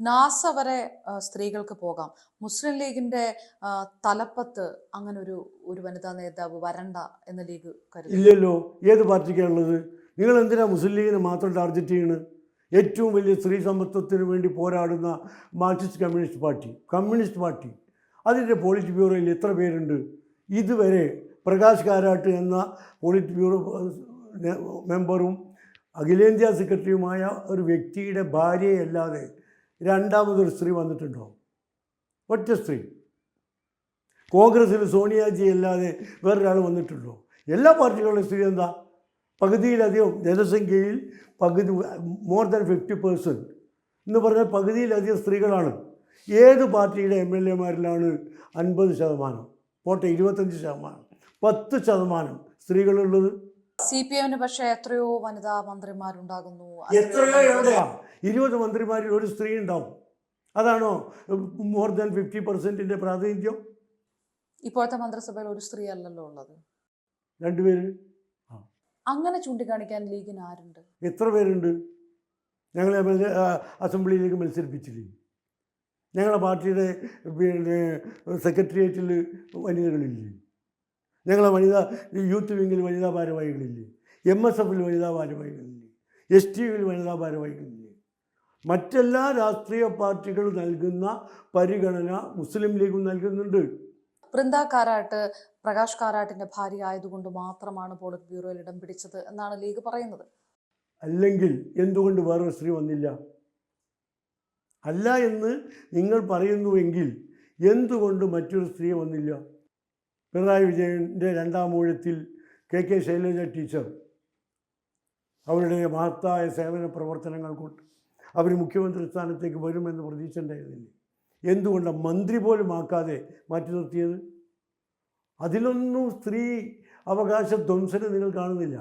NASA വരെ സ്ത്രീകൾക്ക് പോകാം. മുസ്ലിം ലീഗിന്റെ തലപ്പത്ത് അങ്ങനെ ഒരു വനിതാ നേതാവ് വരണ്ട എന്ന് ലീഗ് കരുതുന്നു. ഇല്ലല്ലോ. ഏത് പാർട്ടിക്കാണുള്ളത്? നിങ്ങൾ എന്തിനാ മുസ്ലിം ലീഗിനെ മാത്രം ടാർഗറ്റ് ചെയ്യുന്നത്? ഏറ്റവും വലിയ സ്ത്രീ സമത്വത്തിന് വേണ്ടി പോരാടുന്ന മാർക്സിസ്റ്റ് കമ്മ്യൂണിസ്റ്റ് പാർട്ടി അതിൻ്റെ പോളിറ്റ് ബ്യൂറോയിൽ എത്ര പേരുണ്ട്? ഇതുവരെ പ്രകാശ് കാരാട്ട് എന്ന പോളിറ്റ് ബ്യൂറോ മെമ്പറും അഖിലേന്ത്യാ സെക്രട്ടറിയുമായ ഒരു വ്യക്തിയുടെ ഭാര്യയല്ലാതെ രണ്ടാമതൊരു സ്ത്രീ വന്നിട്ടുണ്ടോ? ഒറ്റ സ്ത്രീ. കോൺഗ്രസ്സിൽ സോണിയാജി അല്ലാതെ വേറൊരാൾ വന്നിട്ടുണ്ടോ? എല്ലാ പാർട്ടികളുടെ സ്ഥിതി എന്താ? പകുതിയിലധികം ജനസംഖ്യയിൽ മോർ ദാൻ 50% എന്ന് പറഞ്ഞാൽ പകുതിയിലധികം സ്ത്രീകളാണ്. ഏത് പാർട്ടിയുടെ MLA-മാരിലാണ് 50%? പോട്ടെ 25%, 10% സ്ത്രീകളുള്ളത്. CPM-ന് പക്ഷേ എത്രയോ വനിതാ മന്ത്രിമാരുണ്ടാകുന്നു. എത്രയോ എവിടെയാ? 20 മന്ത്രിമാരിൽ ഒരു സ്ത്രീ ഉണ്ടാവും. അതാണോ മോർ ദാൻ 50%-ന്റെ പ്രാതിനിധ്യം? ഇപ്പോഴത്തെ മന്ത്രിസഭയിൽ ഒരു സ്ത്രീ അല്ലല്ലോ ഉള്ളത്. 2 പേര്. അങ്ങനെ ചൂണ്ടിക്കാണിക്കാൻ ലീഗിന് ആരുണ്ട്? എത്ര പേരുണ്ട്? ഞങ്ങളെ അസംബ്ലിയിലേക്ക് മത്സരിപ്പിച്ചില്ലേ? ഞങ്ങളുടെ പാർട്ടിയുടെ സെക്രട്ടേറിയറ്റിൽ വനിതകളില്ലേ? ഞങ്ങളെ യൂത്ത് വിങ്ങിൽ വനിതാ ഭാരവാഹികളില്ലേ? MSF-ൽ വനിതാ ഭാരവാഹികളില്ലേ? STU-വിൽ വനിതാ ഭാരവാഹികളില്ലേ? മറ്റെല്ലാ രാഷ്ട്രീയ പാർട്ടികൾ നൽകുന്ന പരിഗണന മുസ്ലിം ലീഗും നൽകുന്നുണ്ട്. ബൃന്ദ കാരാട്ട് പ്രകാശ് കാരാട്ടിന്റെ ഭാര്യ ആയതുകൊണ്ട് മാത്രമാണ് പോളിറ്റ് ബ്യൂറോയിൽ ഇടം പിടിച്ചത് എന്നാണ് ലീഗ് പറയുന്നത്. അല്ലെങ്കിൽ എന്തുകൊണ്ട് വേറൊരു സ്ത്രീ വന്നില്ല? അല്ല എന്ന് നിങ്ങൾ പറയുന്നുവെങ്കിൽ എന്തുകൊണ്ട് മറ്റൊരു സ്ത്രീ വന്നില്ല? പിണറായി വിജയൻ്റെ 2ാം ഊഴത്തിൽ KK ശൈലജ ടീച്ചർ അവരുടെ മഹത്തായ സേവന പ്രവർത്തനങ്ങൾ കൊണ്ട് അവർ മുഖ്യമന്ത്രി സ്ഥാനത്തേക്ക് വരുമെന്ന് പ്രതീക്ഷ ഉണ്ടായിരുന്നില്ലേ? എന്തുകൊണ്ടാണ് മന്ത്രി പോലും ആക്കാതെ മാറ്റി നിർത്തിയത്? അതിലൊന്നും സ്ത്രീ അവകാശ ധ്വംസനം നിങ്ങൾ കാണുന്നില്ല.